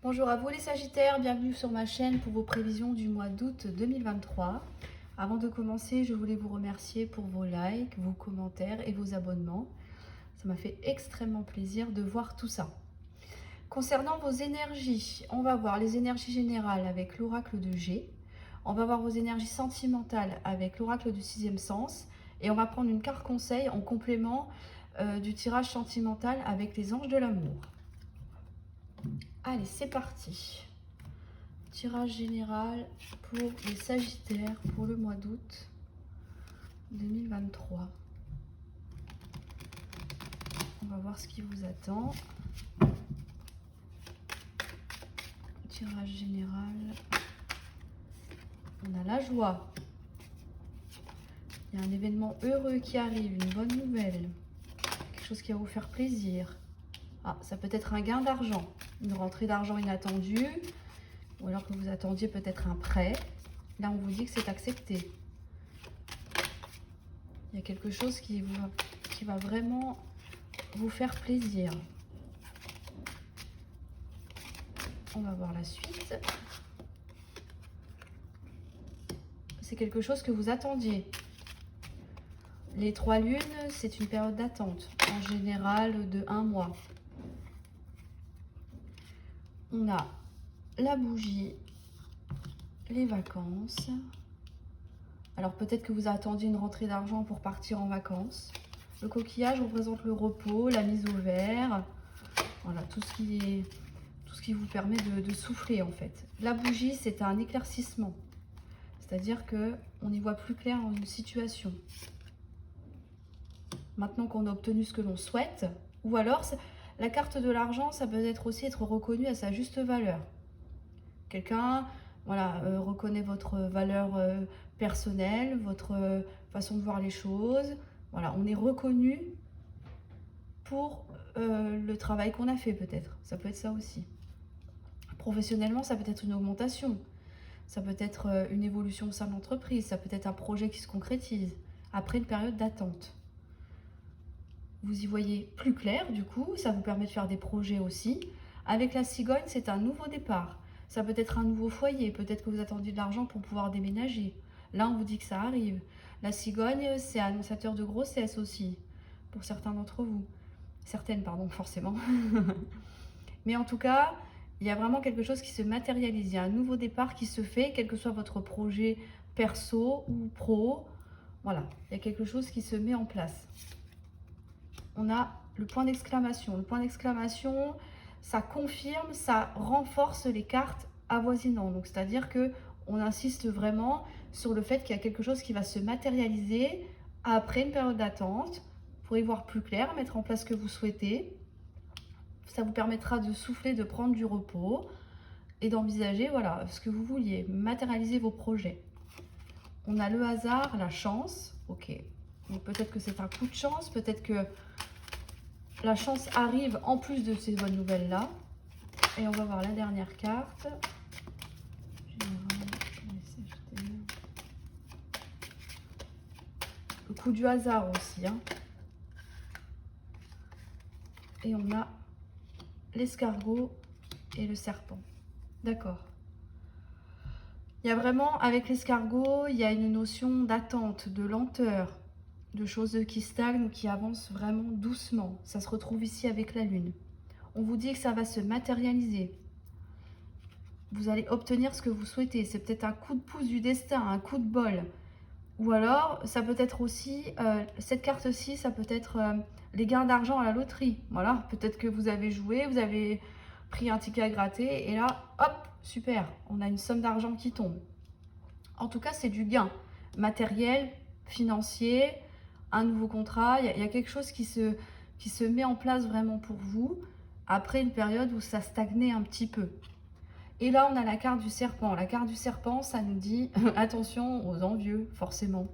Bonjour à vous les Sagittaires, bienvenue sur ma chaîne pour vos prévisions du mois d'août 2023. Avant de commencer, je voulais vous remercier pour vos likes, vos commentaires et vos abonnements. Ça m'a fait extrêmement plaisir de voir tout ça. Concernant vos énergies, on va voir les énergies générales avec l'oracle de G. On va voir vos énergies sentimentales avec l'oracle du sixième sens. Et on va prendre une carte conseil en complément du tirage sentimental avec les anges de l'amour. Allez, c'est parti. Tirage général pour les Sagittaires pour le mois d'août 2023. On va voir ce qui vous attend. Tirage général. On a la joie. Il y a un événement heureux qui arrive, une bonne nouvelle. Quelque chose qui va vous faire plaisir. Ah, ça peut être un gain d'argent, une rentrée d'argent inattendue. Ou alors que vous attendiez peut-être un prêt. Là, on vous dit que c'est accepté. Il y a quelque chose qui va vraiment vous faire plaisir. On va voir la suite. C'est quelque chose que vous attendiez. Les 3 lunes, c'est une période d'attente, en général de 1 mois. On a la bougie, les vacances. Alors peut-être que vous attendiez une rentrée d'argent pour partir en vacances. Le coquillage représente le repos, la mise au vert. Voilà, tout ce qui vous permet de souffler en fait. La bougie, c'est un éclaircissement. C'est-à-dire qu'on y voit plus clair dans une situation. Maintenant qu'on a obtenu ce que l'on souhaite, ou alors la carte de l'argent, ça peut être aussi être reconnu à sa juste valeur. Quelqu'un reconnaît votre valeur personnelle, votre façon de voir les choses. Voilà, on est reconnu pour le travail qu'on a fait peut-être. Ça peut être ça aussi. Professionnellement, ça peut être une augmentation. Ça peut être une évolution au sein de l'entreprise. Ça peut être un projet qui se concrétise après une période d'attente. Vous y voyez plus clair, du coup, ça vous permet de faire des projets aussi. Avec la cigogne, c'est un nouveau départ. Ça peut être un nouveau foyer, peut-être que vous attendiez de l'argent pour pouvoir déménager. Là, on vous dit que ça arrive. La cigogne, c'est annonçateur de grossesse aussi, pour certains d'entre vous. Certaines, pardon, forcément. Mais en tout cas, il y a vraiment quelque chose qui se matérialise. Il y a un nouveau départ qui se fait, quel que soit votre projet perso ou pro. Voilà, il y a quelque chose qui se met en place. On a le point d'exclamation. Le point d'exclamation, ça confirme, ça renforce les cartes avoisinantes. Donc, c'est-à-dire qu'on insiste vraiment sur le fait qu'il y a quelque chose qui va se matérialiser après une période d'attente pour y voir plus clair, mettre en place ce que vous souhaitez. Ça vous permettra de souffler, de prendre du repos et d'envisager voilà, ce que vous vouliez, matérialiser vos projets. On a le hasard, la chance. Ok. Donc peut-être que c'est un coup de chance, peut-être que la chance arrive en plus de ces bonnes nouvelles-là. Et on va voir la dernière carte. Le coup du hasard aussi. Hein. Et on a l'escargot et le serpent. D'accord. Il y a vraiment, avec l'escargot, il y a une notion d'attente, de lenteur, de choses qui stagnent ou qui avancent vraiment doucement. Ça se retrouve ici avec la lune. On vous dit que ça va se matérialiser. Vous allez obtenir ce que vous souhaitez. C'est peut-être un coup de pouce du destin, un coup de bol. Ou alors, ça peut être aussi, cette carte-ci, ça peut être les gains d'argent à la loterie. Voilà, peut-être que vous avez joué, vous avez pris un ticket à gratter et là, hop, super, on a une somme d'argent qui tombe. En tout cas, c'est du gain matériel, financier, un nouveau contrat. Il y a quelque chose qui se met en place vraiment pour vous après une période où ça stagnait un petit peu. Et là, on a la carte du serpent. La carte du serpent, ça nous dit attention aux envieux, forcément.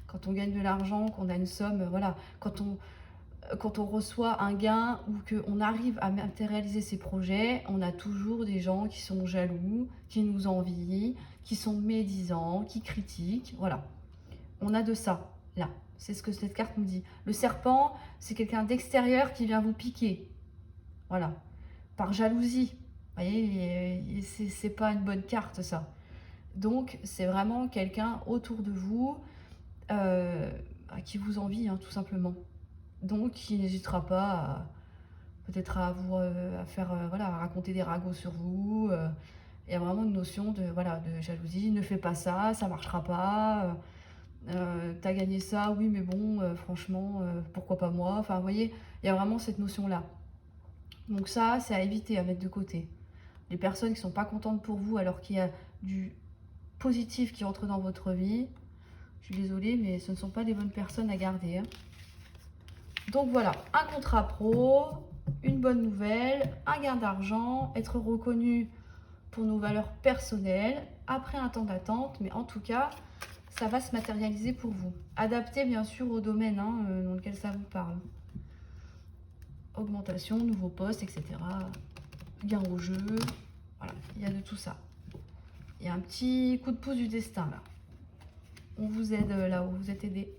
Quand on gagne de l'argent, qu'on a une somme, voilà, quand on reçoit un gain ou qu'on arrive à matérialiser ses projets, on a toujours des gens qui sont jaloux, qui nous envient, qui sont médisants, qui critiquent. Voilà, on a de ça, là. C'est ce que cette carte nous dit. Le serpent, c'est quelqu'un d'extérieur qui vient vous piquer. Voilà, par jalousie. Vous voyez, c'est pas une bonne carte, ça. Donc, c'est vraiment quelqu'un autour de vous euh, qui vous envie, hein, tout simplement. Donc, il n'hésitera pas peut-être à faire, voilà, à raconter des ragots sur vous. Il y a vraiment une notion de, voilà, de jalousie. Ne fais pas ça, ça marchera pas. T'as gagné ça, oui, mais bon, franchement, pourquoi pas moi? Enfin, vous voyez, il y a vraiment cette notion-là. Donc ça, c'est à éviter, à mettre de côté. Les personnes qui sont pas contentes pour vous alors qu'il y a du positif qui entre dans votre vie, je suis désolée, mais ce ne sont pas des bonnes personnes à garder, hein. Donc voilà, un contrat pro, une bonne nouvelle, un gain d'argent, être reconnu pour nos valeurs personnelles, après un temps d'attente, mais en tout cas, ça va se matérialiser pour vous. Adapté bien sûr au domaine, hein, dans lequel ça vous parle. Augmentation, nouveau poste, etc. Gain au jeu, voilà, il y a de tout ça. Il y a un petit coup de pouce du destin là. On vous aide là où vous êtes aidé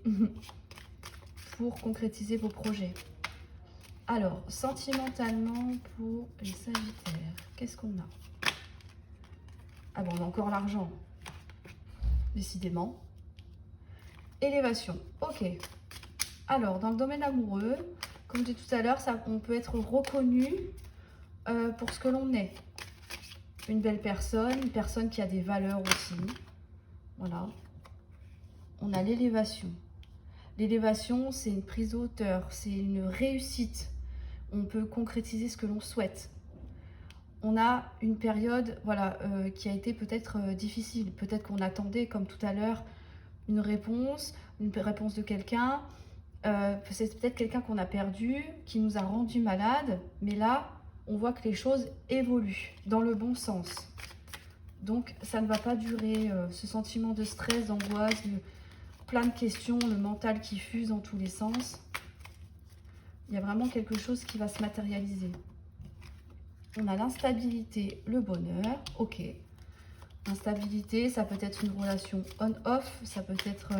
pour concrétiser vos projets. Alors, sentimentalement pour les Sagittaires, qu'est-ce qu'on a? Ah bon, on a encore l'argent, décidément. Élévation, ok. Alors, dans le domaine amoureux, comme je disais tout à l'heure, on peut être reconnu pour ce que l'on est. Une belle personne, une personne qui a des valeurs aussi. Voilà. On a l'élévation. L'élévation, c'est une prise de hauteur, c'est une réussite. On peut concrétiser ce que l'on souhaite. On a une période, voilà, qui a été peut-être difficile. Peut-être qu'on attendait, comme tout à l'heure, une réponse de quelqu'un. C'est peut-être quelqu'un qu'on a perdu, qui nous a rendu malade, mais là, on voit que les choses évoluent dans le bon sens. Donc, ça ne va pas durer, ce sentiment de stress, d'angoisse, plein de questions, le mental qui fuse dans tous les sens. Il y a vraiment quelque chose qui va se matérialiser. On a l'instabilité, le bonheur, ok. L'instabilité, ça peut être une relation on-off, ça peut être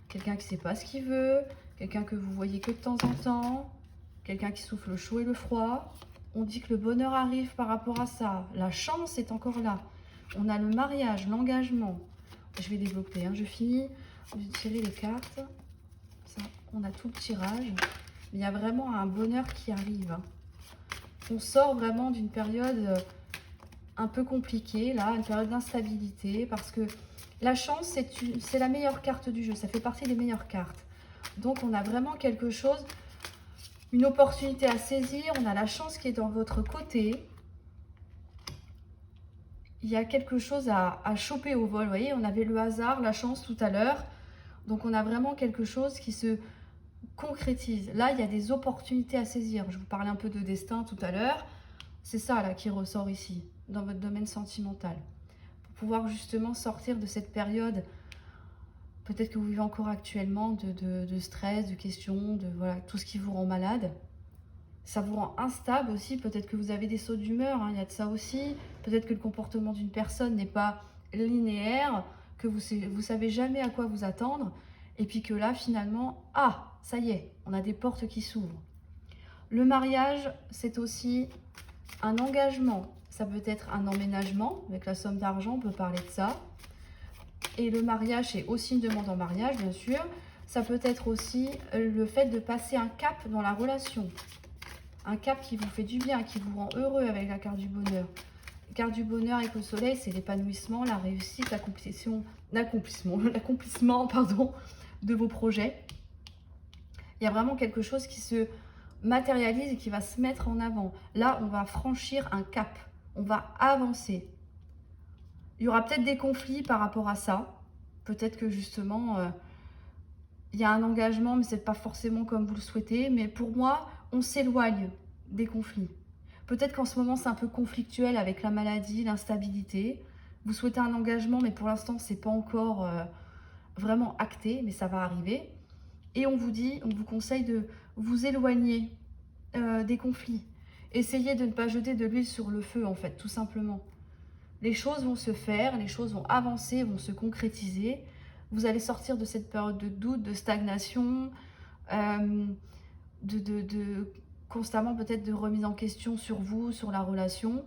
quelqu'un qui ne sait pas ce qu'il veut, quelqu'un que vous voyez que de temps en temps, quelqu'un qui souffle le chaud et le froid. On dit que le bonheur arrive par rapport à ça. La chance est encore là. On a le mariage, l'engagement. Je vais développer, hein. Je finis de tirer les cartes. Ça, on a tout le tirage. Il y a vraiment un bonheur qui arrive, hein. On sort vraiment d'une période un peu compliquée, là, une période d'instabilité, parce que la chance, c'est la meilleure carte du jeu. Ça fait partie des meilleures cartes. Donc, on a vraiment quelque chose, une opportunité à saisir. On a la chance qui est dans votre côté. Il y a quelque chose à choper au vol. Vous voyez, on avait le hasard, la chance tout à l'heure. Donc, on a vraiment quelque chose qui se concrétise. Là, il y a des opportunités à saisir. Je vous parlais un peu de destin tout à l'heure. C'est ça, là, qui ressort ici, dans votre domaine sentimental. Pour pouvoir justement sortir de cette période, peut-être que vous vivez encore actuellement, de stress, de questions, de voilà, tout ce qui vous rend malade. Ça vous rend instable aussi. Peut-être que vous avez des sauts d'humeur, hein, il y a de ça aussi. Peut-être que le comportement d'une personne n'est pas linéaire, que vous savez jamais à quoi vous attendre. Et puis que là, finalement, ah, ça y est, on a des portes qui s'ouvrent. Le mariage, c'est aussi un engagement. Ça peut être un emménagement, avec la somme d'argent, on peut parler de ça. Et le mariage, c'est aussi une demande en mariage, bien sûr. Ça peut être aussi le fait de passer un cap dans la relation. Un cap qui vous fait du bien, qui vous rend heureux avec la carte du bonheur. La carte du bonheur avec le soleil, c'est l'épanouissement, la réussite, l'accomplissement, pardon, de vos projets. Il y a vraiment quelque chose qui se matérialise et qui va se mettre en avant. Là, on va franchir un cap. On va avancer. Il y aura peut-être des conflits par rapport à ça. Peut-être que justement, il y a un engagement, mais ce n'est pas forcément comme vous le souhaitez. Mais pour moi, on s'éloigne des conflits. Peut-être qu'en ce moment, c'est un peu conflictuel avec la maladie, l'instabilité. Vous souhaitez un engagement, mais pour l'instant, ce n'est pas encore vraiment acté, mais ça va arriver. Et on vous conseille de vous éloigner des conflits. Essayez de ne pas jeter de l'huile sur le feu, en fait, tout simplement. Les choses vont se faire, les choses vont avancer, vont se concrétiser. Vous allez sortir de cette période de doute, de stagnation, constamment peut-être de remise en question sur vous, sur la relation.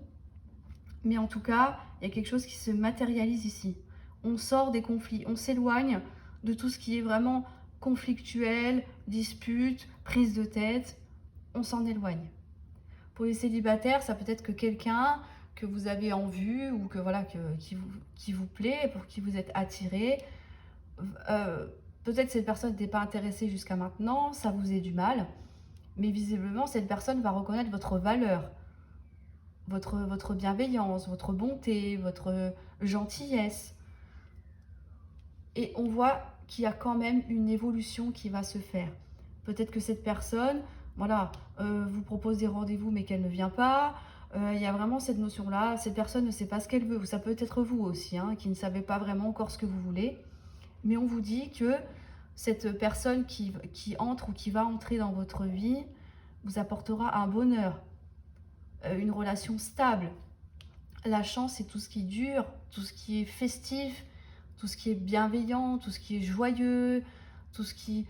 Mais en tout cas, il y a quelque chose qui se matérialise ici. On sort des conflits, on s'éloigne de tout ce qui est vraiment conflictuel, dispute, prise de tête. On s'en éloigne. Pour les célibataires, ça peut être que quelqu'un que vous avez en vue ou que voilà qui vous plaît, pour qui vous êtes attiré. Peut-être cette personne n'était pas intéressée jusqu'à maintenant, ça vous est du mal, mais visiblement cette personne va reconnaître votre valeur, votre bienveillance, votre bonté, votre gentillesse. Et on voit qu'il y a quand même une évolution qui va se faire. Peut-être que cette personne, voilà, vous propose des rendez-vous mais qu'elle ne vient pas. Il y a vraiment cette notion-là, cette personne ne sait pas ce qu'elle veut. Ça peut être vous aussi, hein, qui ne savez pas vraiment encore ce que vous voulez. Mais on vous dit que cette personne qui entre ou qui va entrer dans votre vie vous apportera un bonheur, une relation stable. La chance, c'est tout ce qui dure, tout ce qui est festif, tout ce qui est bienveillant, tout ce qui est joyeux, tout ce qui...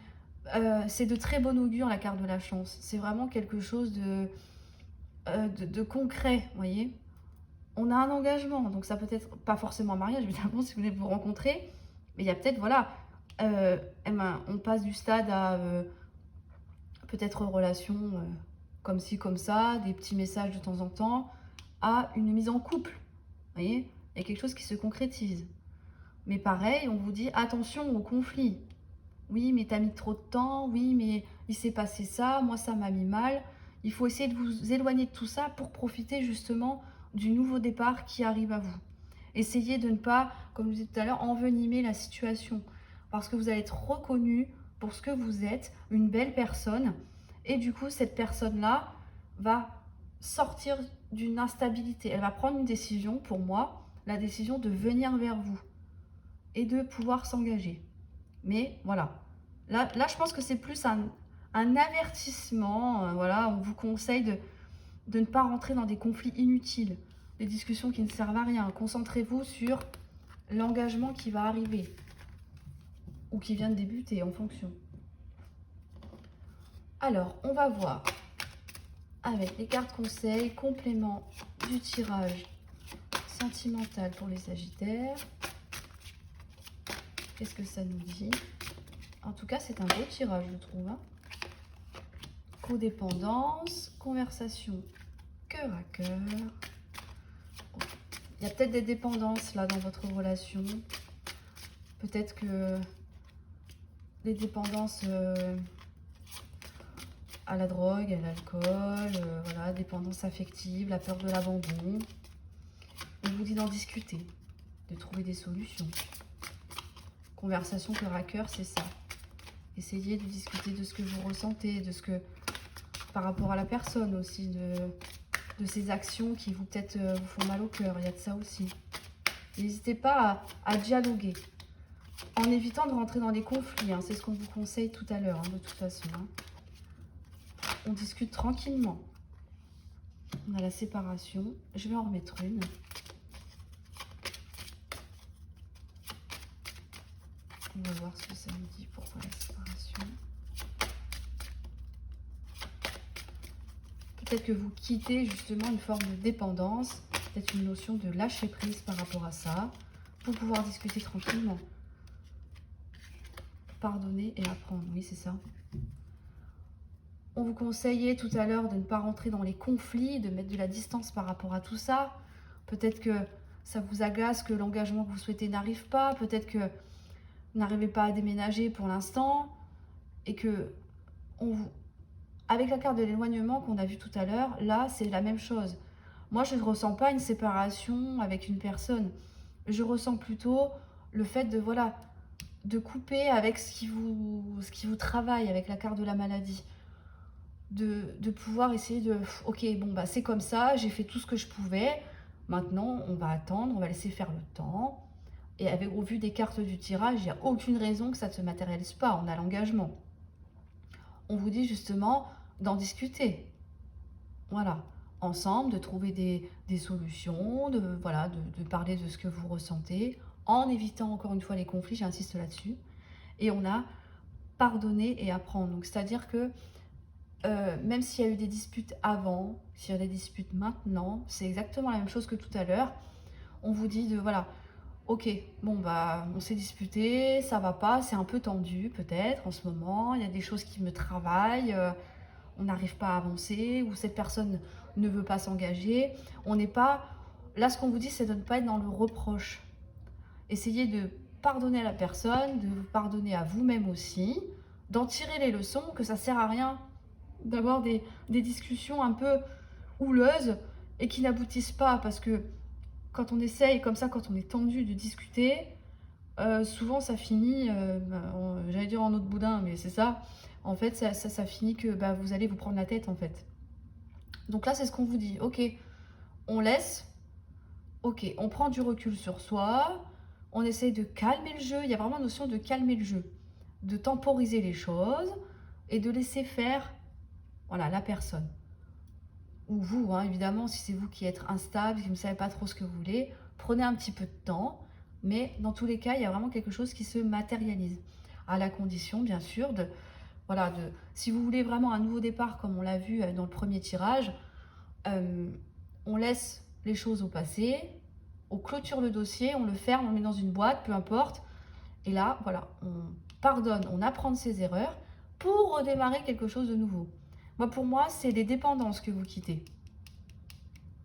c'est de très bon augure la carte de la chance. C'est vraiment quelque chose de concret, vous voyez. On a un engagement, donc ça peut être pas forcément un mariage, évidemment, si vous voulez vous rencontrer, mais il y a peut-être, voilà, on passe du stade à peut-être relation comme ci, comme ça, des petits messages de temps en temps, à une mise en couple. Vous voyez, il y a quelque chose qui se concrétise. Mais pareil, on vous dit attention au conflit. Oui, mais t'as mis trop de temps. Oui, mais il s'est passé ça. Moi, ça m'a mis mal. Il faut essayer de vous éloigner de tout ça pour profiter justement du nouveau départ qui arrive à vous. Essayez de ne pas, comme je vous disais tout à l'heure, envenimer la situation. Parce que vous allez être reconnu pour ce que vous êtes, une belle personne. Et du coup, cette personne-là va sortir d'une instabilité. Elle va prendre une décision, pour moi, la décision de venir vers vous et de pouvoir s'engager. Mais voilà, là je pense que c'est plus un avertissement. Voilà, on vous conseille de ne pas rentrer dans des conflits inutiles, des discussions qui ne servent à rien. Concentrez-vous sur l'engagement qui va arriver ou qui vient de débuter en fonction. Alors, on va voir avec les cartes conseils, complément du tirage sentimental pour les Sagittaires. Qu'est-ce que ça nous dit? En tout cas, c'est un beau tirage, je trouve. Hein. Codépendance, conversation cœur à cœur. Il y a peut-être des dépendances là dans votre relation. Peut-être que des dépendances à la drogue, à l'alcool, voilà, dépendance affective, la peur de l'abandon. On vous dit d'en discuter, de trouver des solutions. Conversation cœur à cœur, c'est ça. Essayez de discuter de ce que vous ressentez, de ce que, par rapport à la personne aussi, de ces actions qui vous peut-être vous font mal au cœur. Il y a de ça aussi. N'hésitez pas à dialoguer, en évitant de rentrer dans des conflits. Hein. C'est ce qu'on vous conseille tout à l'heure, hein, de toute façon. Hein. On discute tranquillement. On a la séparation. Je vais en remettre une. On va voir ce que ça nous dit. Pourquoi la séparation? Peut-être que vous quittez justement une forme de dépendance, peut-être une notion de lâcher prise par rapport à ça, pour pouvoir discuter tranquillement. Pardonner et apprendre, oui c'est ça. On vous conseillait tout à l'heure de ne pas rentrer dans les conflits, de mettre de la distance par rapport à tout ça. Peut-être que ça vous agace que l'engagement que vous souhaitez n'arrive pas, peut-être que vous n'arrivez pas à déménager pour l'instant, et que avec la carte de l'éloignement qu'on a vu tout à l'heure, là c'est la même chose. Moi je ne ressens pas une séparation avec une personne. Je ressens plutôt le fait de, voilà, de couper avec ce qui vous travaille, avec la carte de la maladie. De pouvoir essayer de... Ok, bon, bah c'est comme ça, j'ai fait tout ce que je pouvais. Maintenant, on va attendre, on va laisser faire le temps. Et au vu des cartes du tirage, il n'y a aucune raison que ça ne se matérialise pas. On a l'engagement. On vous dit justement d'en discuter. Voilà. Ensemble, de trouver des solutions, voilà, de parler de ce que vous ressentez, en évitant encore une fois les conflits, j'insiste là-dessus. Et on a pardonner et apprendre. Donc, c'est-à-dire que même s'il y a eu des disputes avant, s'il y a des disputes maintenant, c'est exactement la même chose que tout à l'heure. On vous dit de voilà, OK, bon bah, on s'est disputé, ça va pas, c'est un peu tendu peut-être en ce moment, il y a des choses qui me travaillent, on n'arrive pas à avancer ou cette personne ne veut pas s'engager. On n'est pas là, ce qu'on vous dit, c'est de ne pas être dans le reproche. Essayez de pardonner à la personne, de vous pardonner à vous-même aussi, d'en tirer les leçons, que ça sert à rien d'avoir des discussions un peu houleuses et qui n'aboutissent pas parce que quand on essaye comme ça, quand on est tendu de discuter, souvent ça finit, j'allais dire en eau de boudin, mais c'est ça. En fait, ça finit que bah, vous allez vous prendre la tête en fait. Donc là, c'est ce qu'on vous dit. Ok, on laisse. Ok, on prend du recul sur soi. On essaye de calmer le jeu. Il y a vraiment la notion de calmer le jeu, de temporiser les choses et de laisser faire, voilà, la personne. Ou vous, hein, évidemment, si c'est vous qui êtes instable, qui ne savez pas trop ce que vous voulez, prenez un petit peu de temps. Mais dans tous les cas, il y a vraiment quelque chose qui se matérialise. À la condition, bien sûr, voilà, si vous voulez vraiment un nouveau départ, comme on l'a vu dans le premier tirage, on laisse les choses au passé, on clôture le dossier, on le ferme, on le met dans une boîte, peu importe. Et là, voilà, on pardonne, on apprend de ses erreurs pour redémarrer quelque chose de nouveau. Pour moi, c'est des dépendances que vous quittez.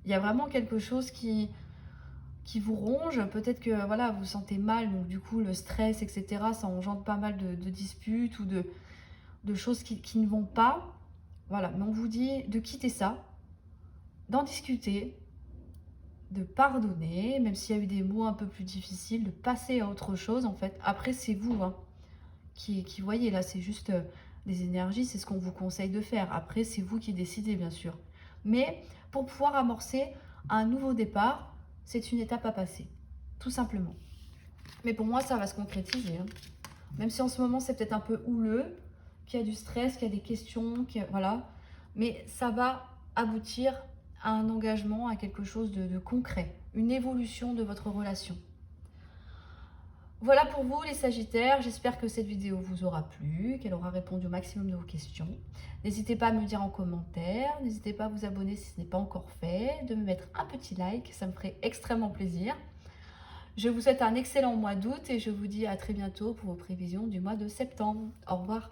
Il y a vraiment quelque chose qui vous ronge. Peut-être que voilà, vous vous sentez mal, donc du coup, le stress, etc., ça engendre pas mal de disputes ou de choses qui ne vont pas. Voilà, mais on vous dit de quitter ça, d'en discuter, de pardonner, même s'il y a eu des mots un peu plus difficiles, de passer à autre chose en fait. Après, c'est vous hein, qui voyez, là, c'est juste des énergies, c'est ce qu'on vous conseille de faire. Après, c'est vous qui décidez, bien sûr. Mais pour pouvoir amorcer un nouveau départ, c'est une étape à passer, tout simplement. Mais pour moi, ça va se concrétiser. Hein. Même si en ce moment, c'est peut-être un peu houleux, qu'il y a du stress, qu'il y a des questions, voilà. Mais ça va aboutir à un engagement, à quelque chose de concret, une évolution de votre relation. Voilà pour vous les Sagittaires, j'espère que cette vidéo vous aura plu, qu'elle aura répondu au maximum de vos questions. N'hésitez pas à me le dire en commentaire, n'hésitez pas à vous abonner si ce n'est pas encore fait, de me mettre un petit like, ça me ferait extrêmement plaisir. Je vous souhaite un excellent mois d'août et je vous dis à très bientôt pour vos prévisions du mois de septembre. Au revoir.